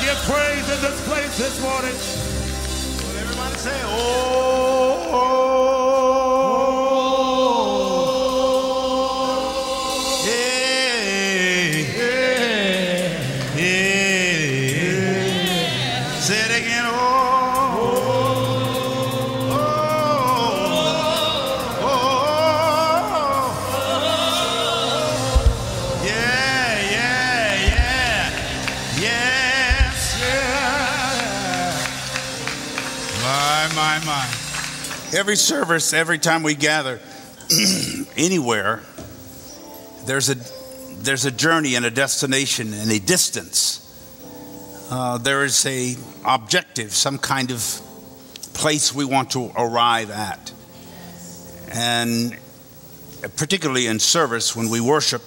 give praise in this place this morning. Well, everybody say, oh, oh, oh. Yeah, yeah, yeah. Say it again, oh, oh, oh, oh. Yeah, yeah, yeah. Yes, yeah. My. Every service, every time we gather anywhere, there's a journey and a destination and a distance. There is a objective, some kind of place we want to arrive at. And particularly in service when we worship,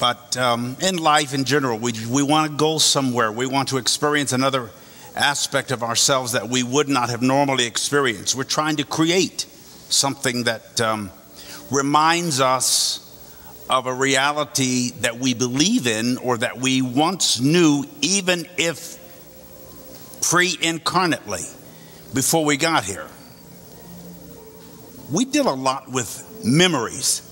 but in life in general, we want to go somewhere. We want to experience another aspect of ourselves that we would not have normally experienced. We're trying to create something that reminds us of a reality that we believe in or that we once knew, even if pre-incarnately, before we got here. We did a lot with memories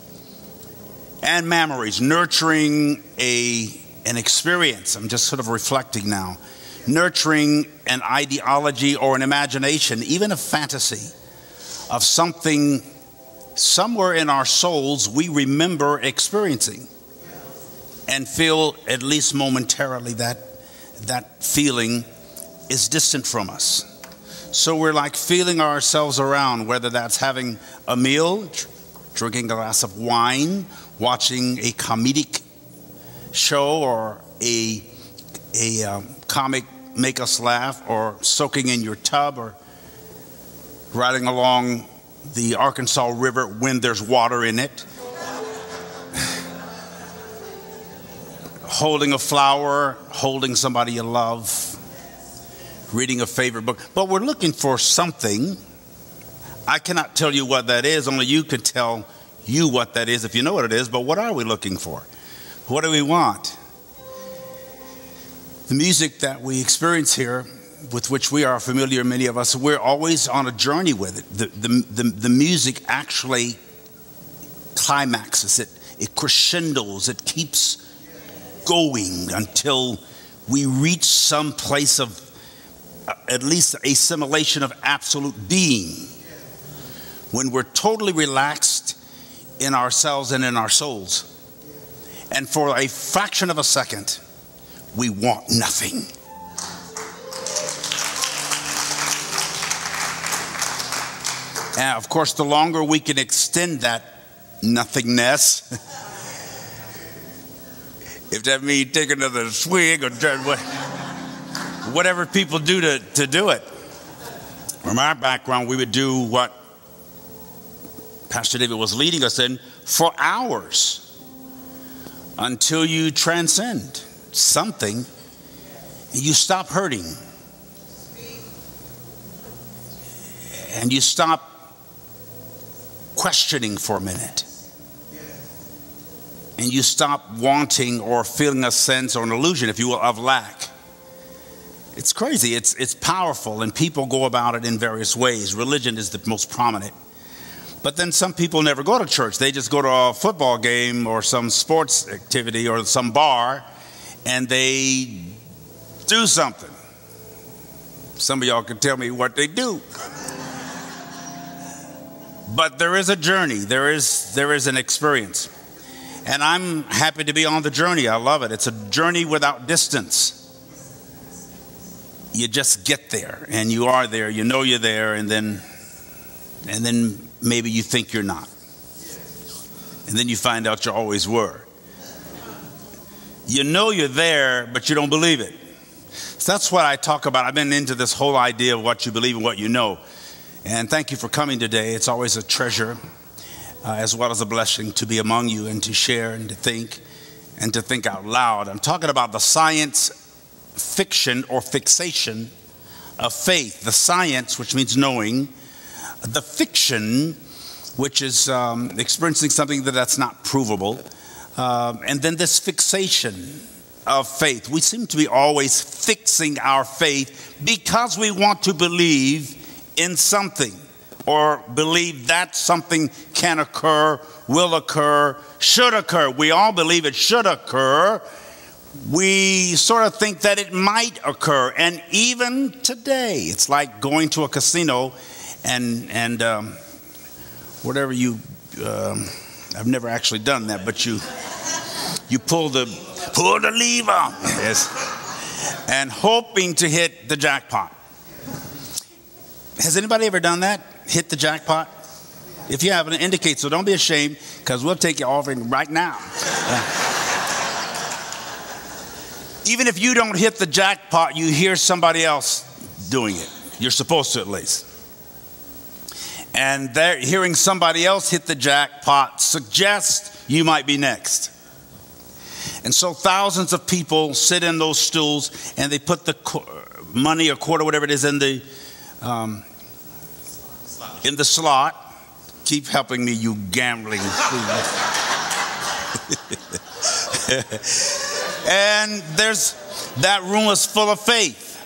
and memories, nurturing an experience. I'm just sort of reflecting now. Nurturing an ideology or an imagination, even a fantasy of something somewhere in our souls we remember experiencing and feel, at least momentarily, that feeling is distant from us. So we're like feeling ourselves around, whether that's having a meal, drinking a glass of wine, watching a comedic show or a comic make us laugh, or soaking in your tub, or riding along the Arkansas River when there's water in it, holding a flower, holding somebody you love, reading a favorite book. But we're looking for something. I cannot tell you what that is. Only you could tell you what that is if you know what it is. But what are we looking for? What do we want? The music that we experience here, with which we are familiar, many of us, we're always on a journey with it. The music actually climaxes, it crescendos, it keeps going until we reach some place of at least assimilation of absolute being, when we're totally relaxed in ourselves and in our souls. And for a fraction of a second, we want nothing. And of course, the longer we can extend that nothingness, if that means take another swig or whatever people do to do it. From our background, we would do what Pastor David was leading us in for hours until you transcend something and you stop hurting and you stop questioning for a minute and you stop wanting or feeling a sense or an illusion, if you will, of lack. It's crazy. It's powerful, and people go about it in various ways. Religion is the most prominent. But then some people never go to church. They just go to a football game or some sports activity or some bar, and they do something. Some of y'all can tell me what they do. But there is a journey. There is an experience. And I'm happy to be on the journey. I love it. It's a journey without distance. You just get there, and you are there. You know you're there, and then maybe you think you're not. And then you find out you always were. You know you're there, but you don't believe it. So that's what I talk about. I've been into this whole idea of what you believe and what you know. And thank you for coming today. It's always a treasure, as well as a blessing to be among you and to share and to think out loud. I'm talking about the science fiction or fixation of faith. The science, which means knowing. The fiction, which is experiencing something that's not provable. And then this fixation of faith. We seem to be always fixing our faith because we want to believe in something or believe that something can occur, will occur, should occur. We all believe it should occur. We sort of think that it might occur. And even today, it's like going to a casino and whatever you, I've never actually done that, but you pull the lever, yes, and hoping to hit the jackpot. Has anybody ever done that? Hit the jackpot? If you haven't, indicate so. Don't be ashamed, because we'll take your offering right now. Even if you don't hit the jackpot, you hear somebody else doing it. You're supposed to, at least. And hearing somebody else hit the jackpot suggests you might be next. And so thousands of people sit in those stools and they put the money or quarter, whatever it is, in the slot. Keep helping me, you gambling fool. And that room is full of faith.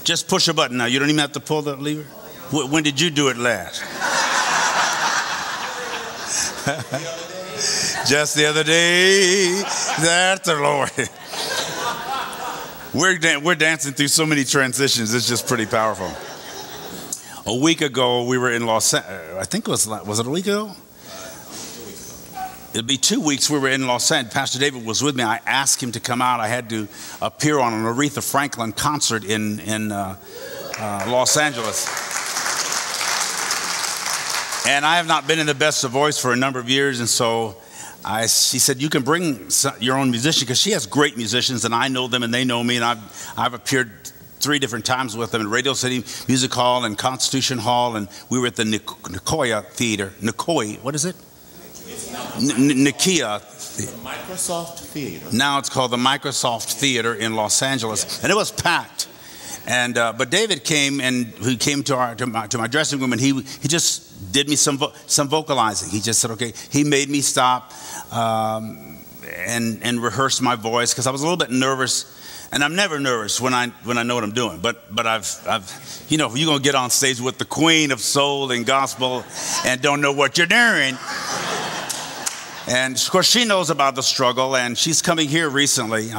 Just push a button now. You don't even have to pull the lever. When did you do it last? Just the other day. That's the Lord. We're dancing through so many transitions. It's just pretty powerful. A week ago, we were in Los Angeles. I think was it a week ago? It'd be 2 weeks we were in Los Angeles. Pastor David was with me. I asked him to come out. I had to appear on an Aretha Franklin concert in Los Angeles. And I have not been in the best of voice for a number of years. And so she said, you can bring your own musician, because she has great musicians and I know them and they know me. And I've appeared 3 different times with them in Radio City Music Hall and Constitution Hall. And we were at the Nicoya Theater. What is it? Nikia. Microsoft Theater. Now it's called the Microsoft Theater in Los Angeles. Yes. And it was packed. And but David came, and he came to my dressing room, and he just did me some vocalizing. He just said, okay. He made me stop and rehearse my voice, because I was a little bit nervous. And I'm never nervous when I know what I'm doing. But I've you know, if you're gonna get on stage with the Queen of Soul and Gospel and don't know what you're doing. And of course, she knows about the struggle, and she's coming here recently.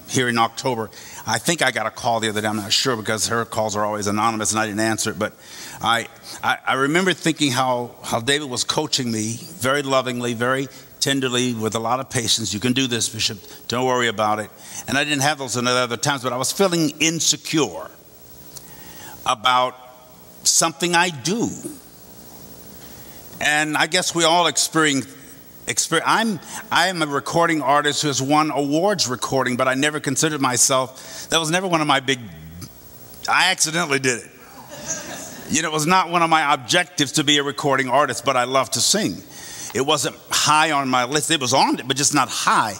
Here in October. I think I got a call the other day. I'm not sure, because her calls are always anonymous, and I didn't answer it. But I remember thinking how David was coaching me very lovingly, very tenderly, with a lot of patience. You can do this, Bishop. Don't worry about it. And I didn't have those in other times, but I was feeling insecure about something I do. And I guess we all experience. I'm a recording artist who has won awards recording, but I never considered myself. That was never one of my big. I accidentally did it. You know, it was not one of my objectives to be a recording artist, but I love to sing. It wasn't high on my list. It was on it, but just not high.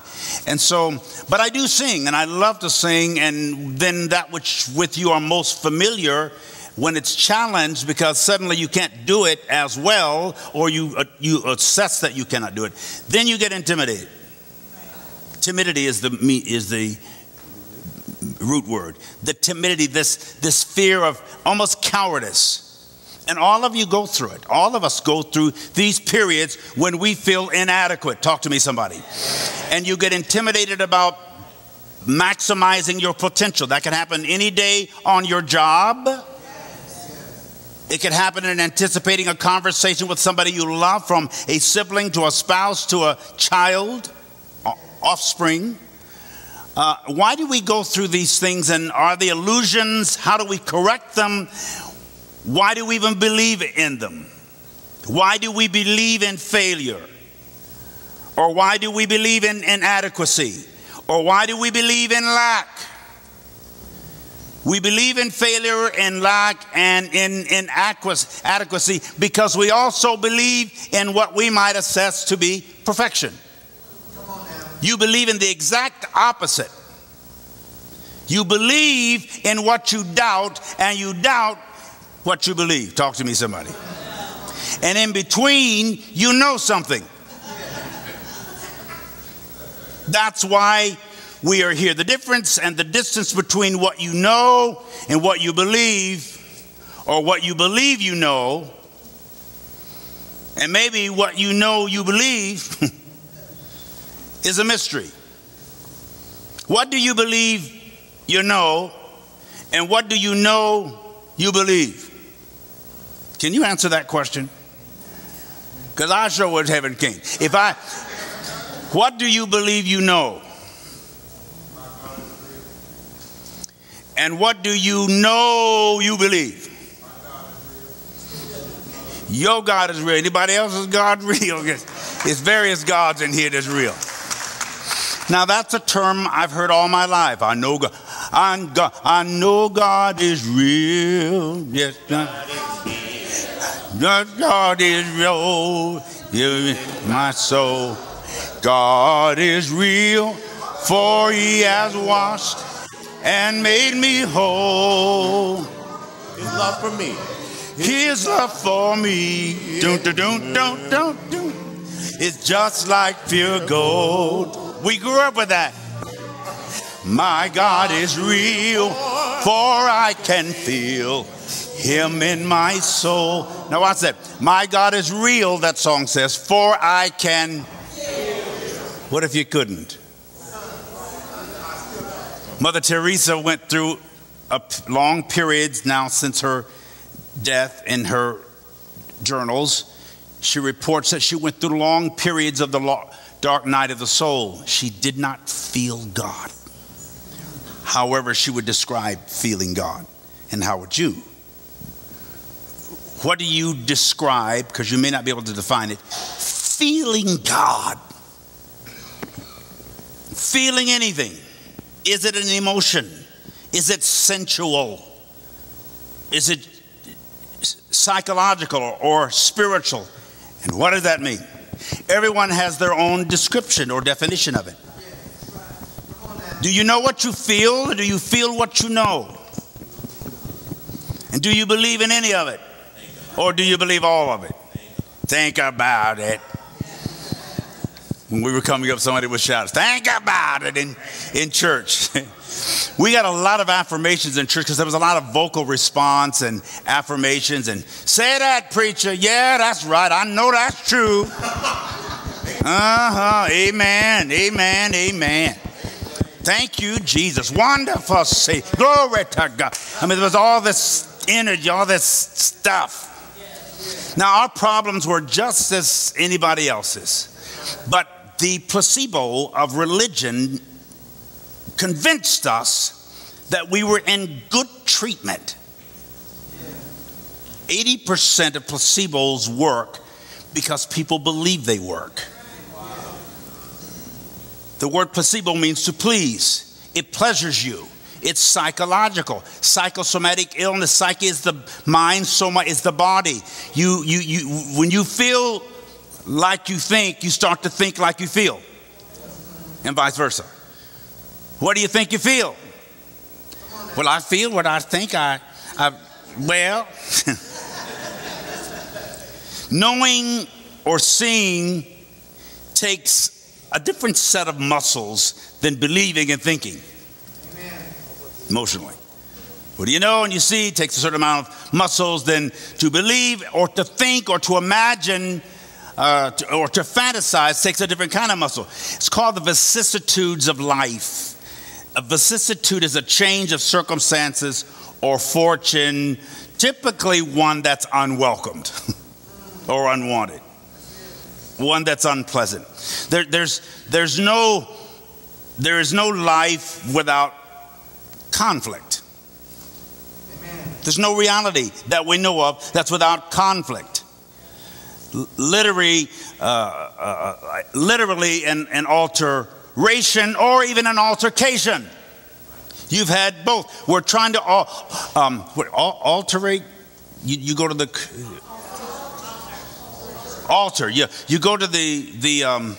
And so, but I do sing, and I love to sing. And then that which with you are most familiar, when it's challenged because suddenly you can't do it as well, or you assess that you cannot do it, then you get intimidated. Timidity is the root word. The timidity, this fear of almost cowardice. And all of you go through it. All of us go through these periods when we feel inadequate. Talk to me, somebody. And you get intimidated about maximizing your potential. That can happen any day on your job. It could happen in anticipating a conversation with somebody you love, from a sibling to a spouse to a child, offspring. Why do we go through these things, and are they illusions? How do we correct them? Why do we even believe in them? Why do we believe in failure? Or why do we believe in inadequacy? Or why do we believe in lack? We believe in failure and lack and in inadequacy because we also believe in what we might assess to be perfection. You believe in the exact opposite. You believe in what you doubt, and you doubt what you believe. Talk to me, somebody. And in between, you know something. That's why we are here. The difference and the distance between what you know and what you believe, or what you believe you know, and maybe what you know you believe is a mystery. What do you believe you know, and what do you know you believe? Can you answer that question? Because I sure would heaven king. What do you believe you know? And what do you know you believe? Your God is real. Anybody else's God real? It's various gods in here that's real. Now that's a term I've heard all my life. I know God. I know God is real. Yes, God is real. My soul. God is real, for He has washed and made me whole. His love for me. His love for me. It's just like pure gold. We grew up with that. My God is real, for I can feel Him in my soul. Now watch that. My God is real, that song says, for I can. What if you couldn't? Mother Teresa went through long periods now since her death. In her journals, she reports that she went through long periods of the dark night of the soul. She did not feel God. However, she would describe feeling God. And how would you? What do you describe, because you may not be able to define it, feeling God? Feeling anything. Is it an emotion? Is it sensual? Is it psychological or spiritual? And what does that mean? Everyone has their own description or definition of it. Do you know what you feel, or do you feel what you know? And do you believe in any of it? Or do you believe all of it? Think about it. When we were coming up, somebody was shouting, think about it in church. We got a lot of affirmations in church because there was a lot of vocal response and affirmations. And say that, preacher. Yeah, that's right. I know that's true. Amen, amen, amen. Thank you, Jesus. Wonderful. Say, glory to God. I mean, there was all this energy, all this stuff. Now, our problems were just as anybody else's. But the placebo of religion convinced us that we were in good treatment. 80% of placebos work because people believe they work. The word placebo means to please. It pleasures you. It's psychological. Psychosomatic illness. Psyche is the mind, soma is the body. When you feel like you think, you start to think like you feel. And vice versa. What do you think you feel? Well, I feel what I think well, knowing or seeing takes a different set of muscles than believing and thinking. Amen. Emotionally. What do you know and you see? It takes a certain amount of muscles than to believe or to think or to imagine or to fantasize takes a different kind of muscle. It's called the vicissitudes of life. A vicissitude is a change of circumstances or fortune, typically one that's unwelcomed or unwanted, one that's unpleasant. There is no life without conflict. There's no reality that we know of that's without conflict. Literally an alteration or even an altercation. You've had both. We're trying to alterate. You go to the altar. You go to the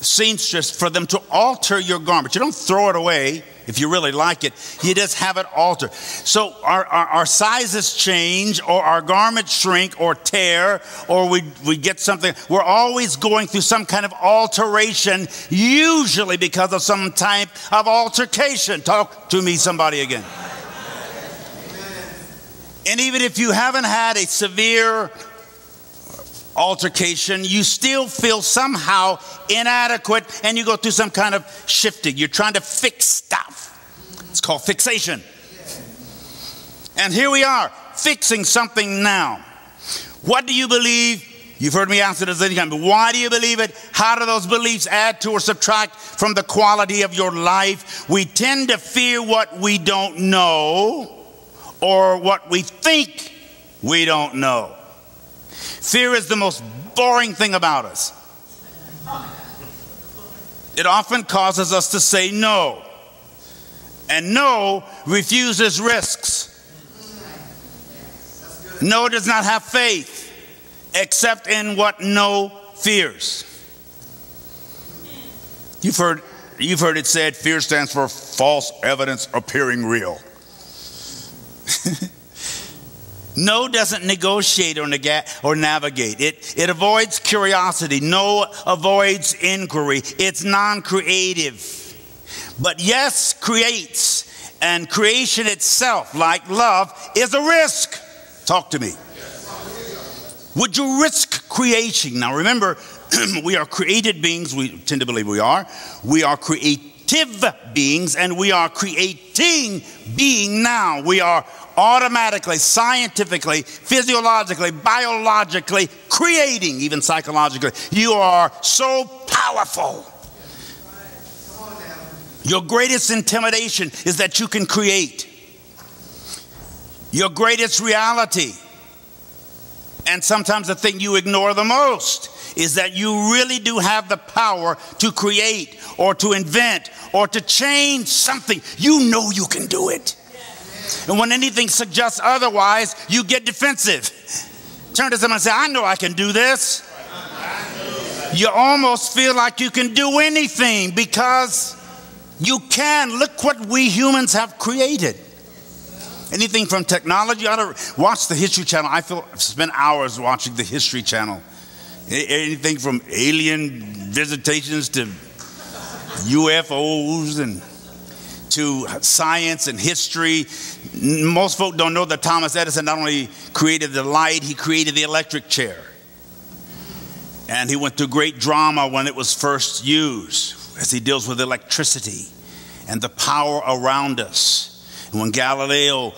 seamstress for them to alter your garment. You don't throw it away if you really like it. You just have it altered. So our sizes change, or our garments shrink or tear, or we get something. We're always going through some kind of alteration, usually because of some type of altercation. Talk to me, somebody, again. And even if you haven't had a severe altercation, you still feel somehow inadequate, and you go through some kind of shifting. You're trying to fix stuff. It's called fixation. And here we are, fixing something now. What do you believe? You've heard me answer this anytime, but why do you believe it? How do those beliefs add to or subtract from the quality of your life? We tend to fear what we don't know, or what we think we don't know. Fear is the most boring thing about us. It often causes us to say no. And no refuses risks. No does not have faith, except in what no fears. You've heard it said, fear stands for false evidence appearing real. No doesn't negotiate or navigate. It avoids curiosity. No avoids inquiry. It's non-creative. But yes, creates. And creation itself, like love, is a risk. Talk to me. Would you risk creation? Now remember, we are created beings. We tend to believe we are. We are creative beings, and we are creating being now. We are automatically, scientifically, physiologically, biologically creating, even psychologically. You are so powerful. Your greatest intimidation is that you can create. Your greatest reality, and sometimes the thing you ignore the most, is that you really do have the power to create or to invent or to change something. You know you can do it. And when anything suggests otherwise, you get defensive. Turn to someone and say, I know I can do this. You almost feel like you can do anything because you can. Look what we humans have created. Anything from technology. You ought to watch the History Channel. I've spent hours watching the History Channel. Anything from alien visitations to UFOs and to science and history. Most folk don't know that Thomas Edison not only created the light, he created the electric chair. And he went through great drama when it was first used, as he deals with electricity and the power around us. And when Galileo,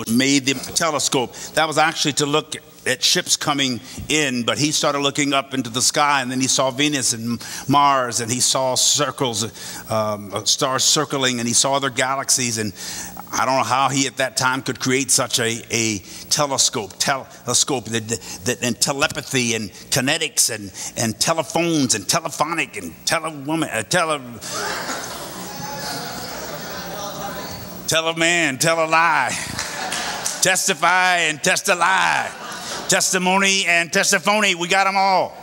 made the telescope, that was actually to look at ships coming in, but he started looking up into the sky, and then he saw Venus and Mars, and he saw circles, stars circling, and he saw other galaxies. And I don't know how he at that time could create such a telescope and telepathy and kinetics and telephones and telephonic and tell a man, tell a lie, testify and test a lie, testimony and testimony. We got them all.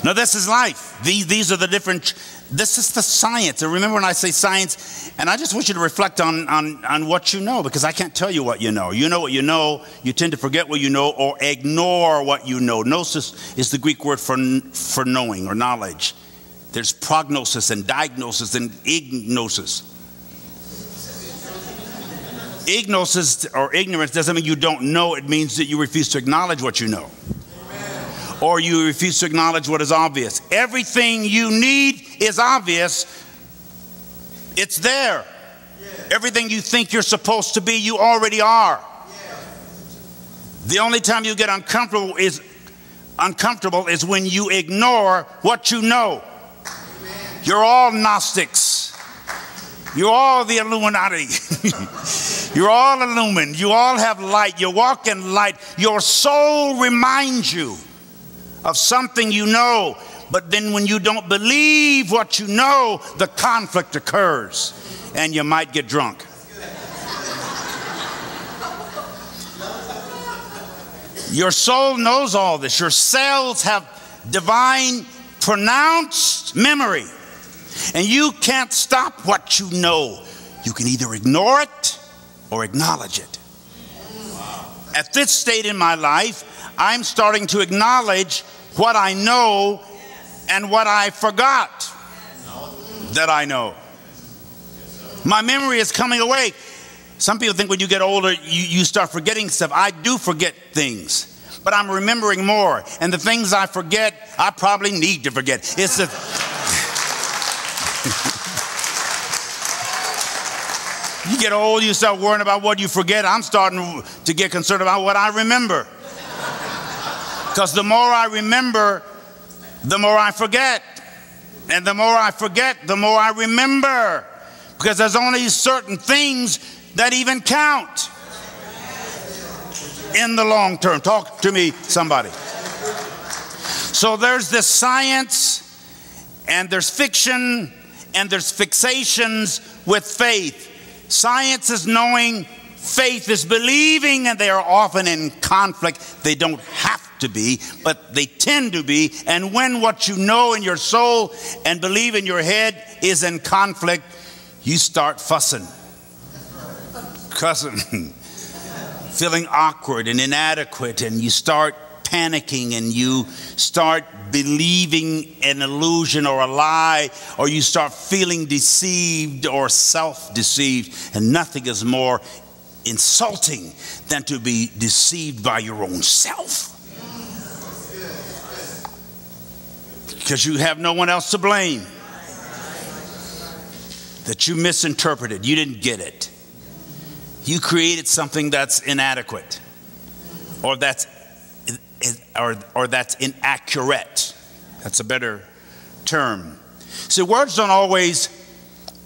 Now this is life. These are the different. This is the science. And remember when I say science, and I just want you to reflect on what you know, because I can't tell you what you know. You know what you know. You tend to forget what you know or ignore what you know. Gnosis is the Greek word for knowing or knowledge. There's prognosis and diagnosis and ignosis. Ignosis or ignorance doesn't mean you don't know. It means that you refuse to acknowledge what you know. Amen. Or you refuse to acknowledge what is obvious. Everything you need is obvious. It's there. Yeah. Everything you think you're supposed to be, you already are. Yeah. The only time you get uncomfortable is when you ignore what you know. Amen. You're all Gnostics. You're all the Illuminati. You're all illumined. You all have light. You walk in light. Your soul reminds you of something you know. But then when you don't believe what you know, the conflict occurs. And you might get drunk. Your soul knows all this. Your cells have divine pronounced memory. And you can't stop what you know. You can either ignore it or acknowledge it. At this state in my life, I'm starting to acknowledge what I know and what I forgot that I know. My memory is coming awake. Some people think when you get older, you start forgetting stuff. I do forget things, but I'm remembering more. And the things I forget, I probably need to forget. It's the you get old, you start worrying about what you forget. I'm starting to get concerned about what I remember. Because the more I remember, the more I forget. And the more I forget, the more I remember. Because there's only certain things that even count in the long term. Talk to me, somebody. So there's this science, and there's fiction, and there's fixations with faith. Science is knowing, faith is believing, and they are often in conflict. They don't have to be, but they tend to be. And when what you know in your soul and believe in your head is in conflict, you start fussing, cussing, feeling awkward and inadequate, and you start panicking, and you start believing an illusion or a lie, or you start feeling deceived or self-deceived. And nothing is more insulting than to be deceived by your own self, because you have no one else to blame. That you misinterpreted, you didn't get it. You created something that's inadequate, or that's inaccurate. That's a better term. See, words don't always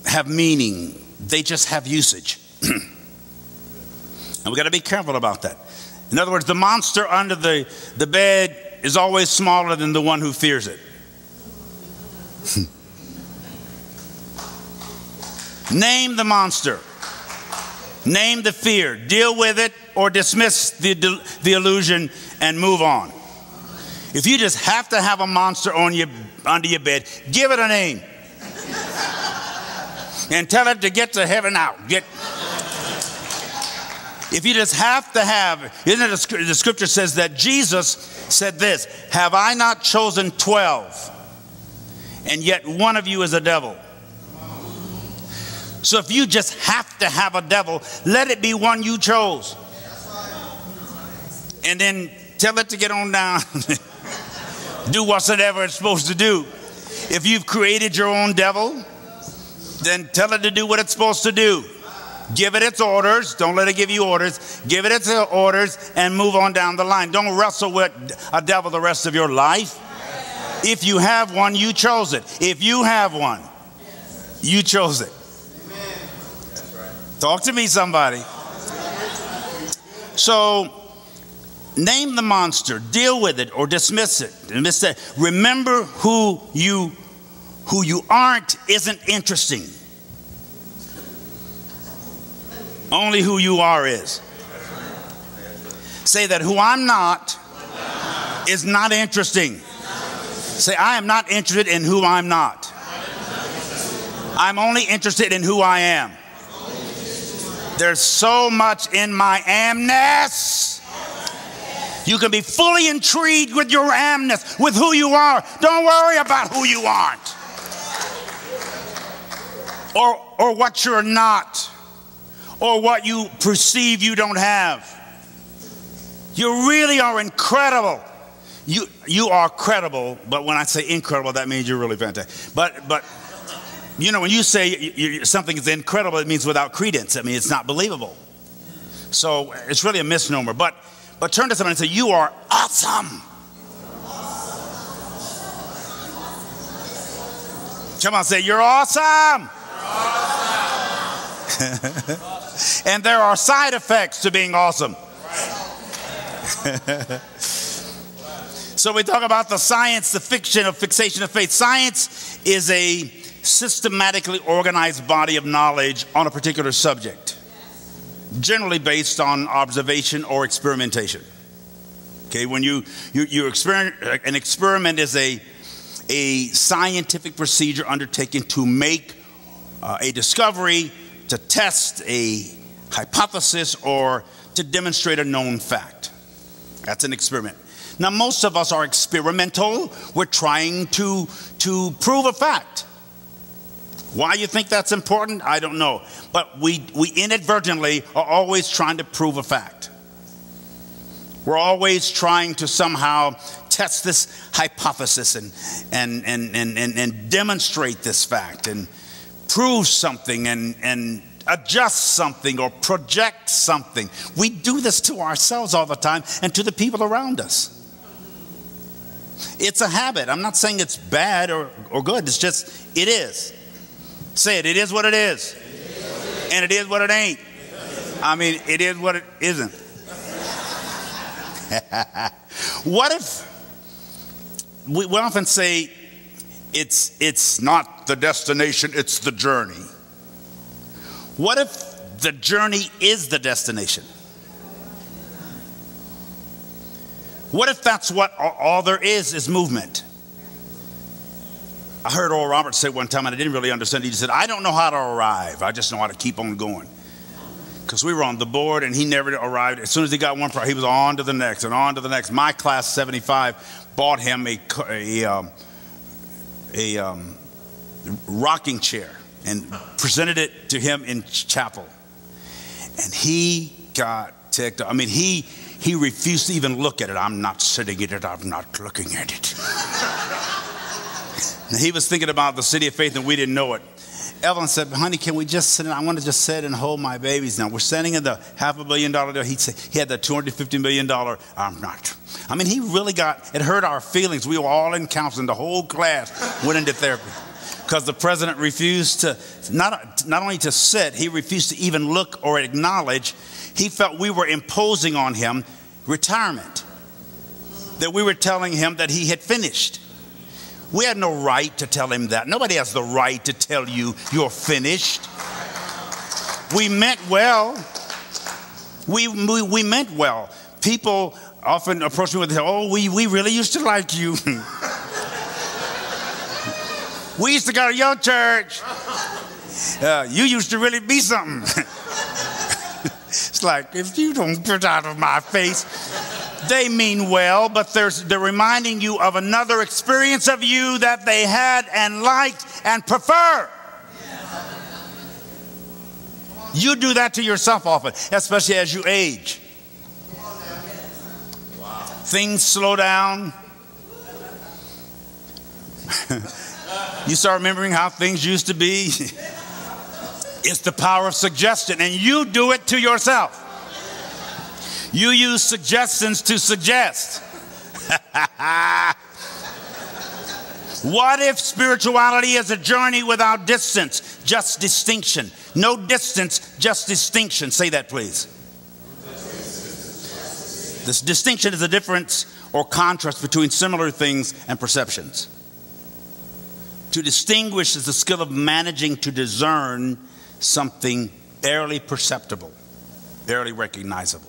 have meaning. They just have usage. And we got to be careful about that. In other words, the monster under the bed is always smaller than the one who fears it. Name the monster. Name the fear. Deal with it or dismiss the illusion and move on. If you just have to have a monster under your bed, give it a name. And tell it to get to heaven out. If you just have to have, isn't it the scripture says that Jesus said this, have I not chosen 12, and yet one of you is a devil? So if you just have to have a devil, let it be one you chose. And then tell it to get on down. Do whatsoever it's supposed to do. If you've created your own devil, then tell it to do what it's supposed to do. Give it its orders. Don't let it give you orders. Give it its orders and move on down the line. Don't wrestle with a devil the rest of your life. If you have one, you chose it. If you have one, you chose it. Talk to me, somebody. So, name the monster, deal with it, or dismiss it. Remember who you aren't isn't interesting. Only who you are is. Say that who I'm not is not interesting. Say, I am not interested in who I'm not. I'm only interested in who I am. There's so much in my amness. You can be fully intrigued with your amness, with who you are. Don't worry about who you aren't. Or what you're not. Or what you perceive you don't have. You really are incredible. You are credible, but when I say incredible, that means you're really fantastic. But you know, when you say something is incredible, it means without credence. I mean, it's not believable. So it's really a misnomer. But turn to somebody and say, you are awesome. Come on, say, you're awesome. And there are side effects to being awesome. So we talk about the science, the fiction of fixation of faith. Science is a systematically organized body of knowledge on a particular subject, generally based on observation or experimentation. Okay, when you experiment, an experiment is a scientific procedure undertaken to make a discovery, to test a hypothesis, or to demonstrate a known fact. That's an experiment. Now, most of us are experimental. We're trying to prove a fact. Why you think that's important, I don't know. But we inadvertently are always trying to prove a fact. We're always trying to somehow test this hypothesis and demonstrate this fact and prove something and adjust something or project something. We do this to ourselves all the time and to the people around us. It's a habit. I'm not saying it's bad or good. It's just, it is. Say it. It is what it is. And it is what it ain't. I mean, it is what it isn't. What if we often say it's not the destination, it's the journey. What if the journey is the destination? What if that's what all there is movement? I heard Oral Roberts say one time, and I didn't really understand. He said, I don't know how to arrive. I just know how to keep on going. Because we were on the board, and he never arrived. As soon as he got one, he was on to the next and on to the next. My class 75 bought him a rocking chair and presented it to him in chapel. And he got ticked. I mean, he refused to even look at it. I'm not sitting in it. I'm not looking at it. He was thinking about the city of faith, and we didn't know it. Evelyn said, honey, can we just sit in? I want to just sit and hold my babies now. We're sitting in the $500 million deal. He had the $250 million. I'm not. I mean, he really it hurt our feelings. We were all in counseling. The whole class went into therapy because the president refused to, not only to sit, he refused to even look or acknowledge. He felt we were imposing on him retirement, that we were telling him that he had finished. We had no right to tell him that. Nobody has the right to tell you you're finished. We meant well. We meant well. People often approach me with, oh, we really used to like you. We used to go to your church. You used to really be something. It's like, if you don't get out of my face. They mean well, but they're reminding you of another experience of you that they had and liked and prefer. You do that to yourself often, especially as you age. Things slow down. You start remembering how things used to be. It's the power of suggestion, and you do it to yourself. You use suggestions to suggest. What if spirituality is a journey without distance, just distinction? No distance, just distinction. Say that, please. This distinction is a difference or contrast between similar things and perceptions. To distinguish is the skill of managing to discern something barely perceptible, barely recognizable.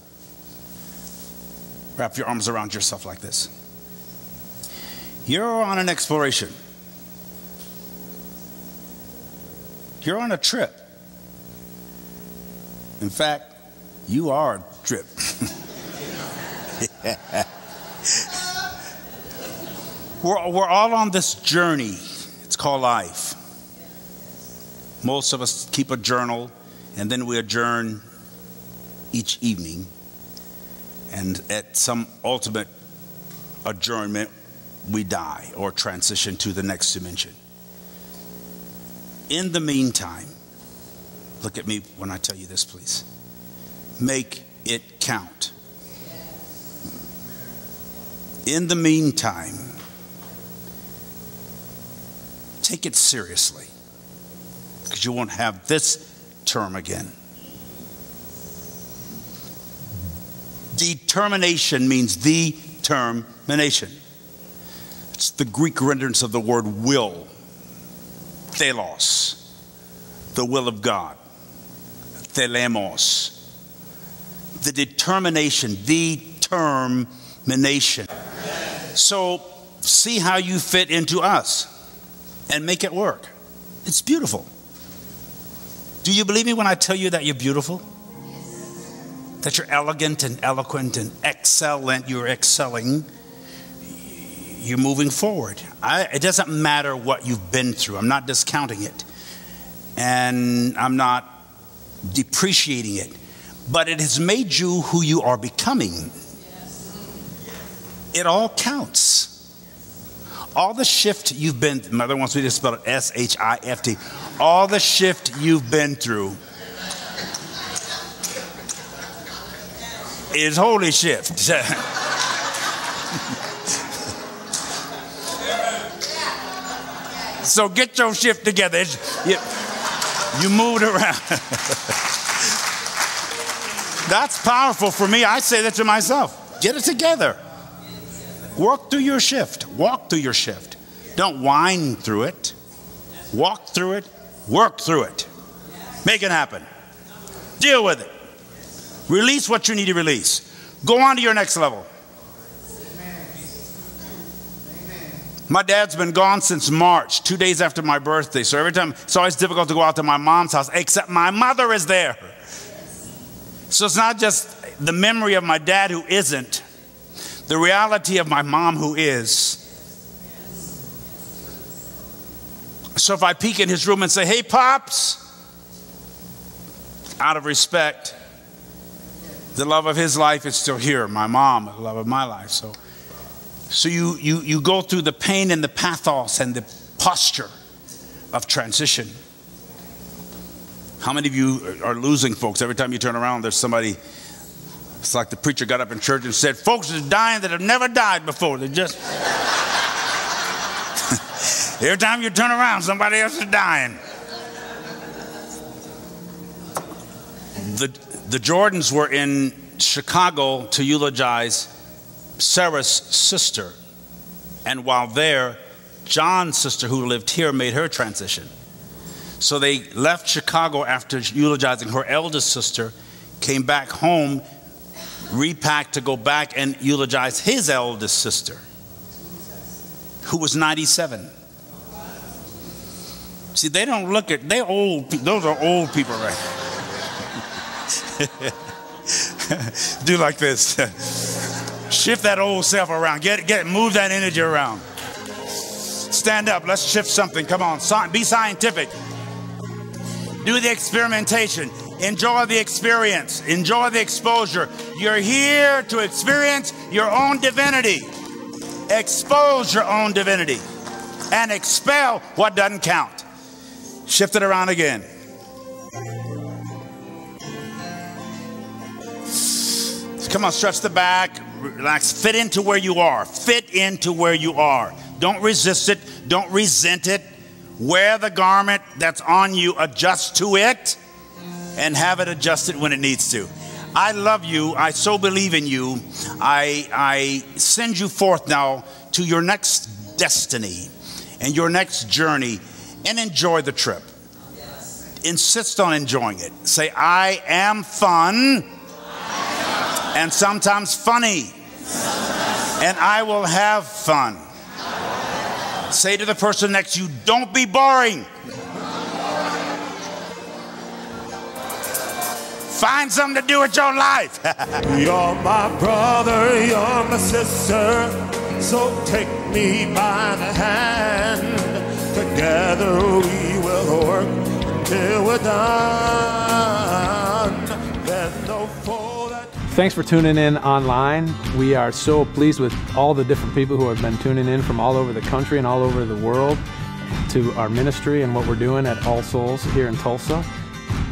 Wrap your arms around yourself like this. You're on an exploration. You're on a trip. In fact, you are a trip. We're all on this journey. It's called life. Most of us keep a journal, and then we adjourn each evening. And at some ultimate adjournment, we die or transition to the next dimension. In the meantime, look at me when I tell you this, please. Make it count. In the meantime, take it seriously, because you won't have this term again. Determination means the termination. It's the Greek renderance of the word will. Thelos, the will of God. Thelemos, the determination, the termination. So see how you fit into us and make it work. It's beautiful. Do you believe me when I tell you that you're beautiful? That you're elegant and eloquent and excellent. You're excelling. You're moving forward. It doesn't matter what you've been through. I'm not discounting it. And I'm not depreciating it. But it has made you who you are becoming. It all counts. All the shift you've been, Mother wants me to spell it S-H-I-F-T. All the shift you've been through is holy shift. So get your shift together. You moved around. That's powerful for me. I say that to myself. Get it together. Work through your shift. Walk through your shift. Don't whine through it. Walk through it. Work through it. Make it happen. Deal with it. Release what you need to release. Go on to your next level. My dad's been gone since March, 2 days after my birthday. So every time, it's always difficult to go out to my mom's house, except my mother is there. So it's not just the memory of my dad who isn't, the reality of my mom who is. So if I peek in his room and say, hey, Pops, out of respect, the love of his life is still here. My mom, the love of my life. So you go through the pain and the pathos and the posture of transition. How many of you are losing folks? Every time you turn around, there's somebody. It's like the preacher got up in church and said, folks are dying that have never died before. They're just... Every time you turn around, somebody else is dying. The Jordans were in Chicago to eulogize Sarah's sister. And while there, John's sister, who lived here, made her transition. So they left Chicago after eulogizing her eldest sister, came back home, repacked to go back and eulogize his eldest sister, who was 97. See, they don't look at, they're old, those are old people, right? Do like this. Shift that old self around. Move that energy around. Stand up. Let's shift something. Come on. Be scientific. Do the experimentation. Enjoy the experience. Enjoy the exposure. You're here to experience your own divinity. Expose your own divinity. And expel what doesn't count. Shift it around again. Come on, stretch the back. Relax. Fit into where you are. Fit into where you are. Don't resist it. Don't resent it. Wear the garment that's on you. Adjust to it. And have it adjusted when it needs to. I love you. I so believe in you. I send you forth now to your next destiny and your next journey, and enjoy the trip. Insist on enjoying it. Say, I am fun and sometimes funny, and I will have fun. Say to the person next to you, don't be boring. Find something to do with your life. You're my brother, you're my sister, so take me by the hand. Together we will work till we're done. There's no foe that... Thanks for tuning in online. We are so pleased with all the different people who have been tuning in from all over the country and all over the world to our ministry and what we're doing at All Souls here in Tulsa.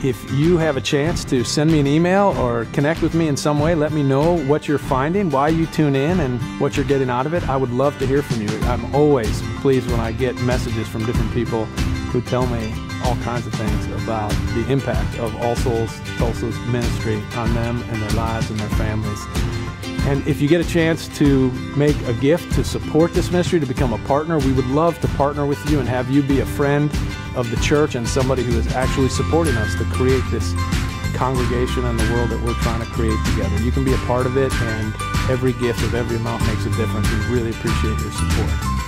If you have a chance to send me an email or connect with me in some way, let me know what you're finding, why you tune in, and what you're getting out of it. I would love to hear from you. I'm always pleased when I get messages from different people who tell me all kinds of things about the impact of All Souls Tulsa's ministry on them and their lives and their families. And if you get a chance to make a gift to support this ministry, to become a partner, we would love to partner with you and have you be a friend of the church and somebody who is actually supporting us to create this congregation and the world that we're trying to create together. You can be a part of it, and every gift of every amount makes a difference. We really appreciate your support.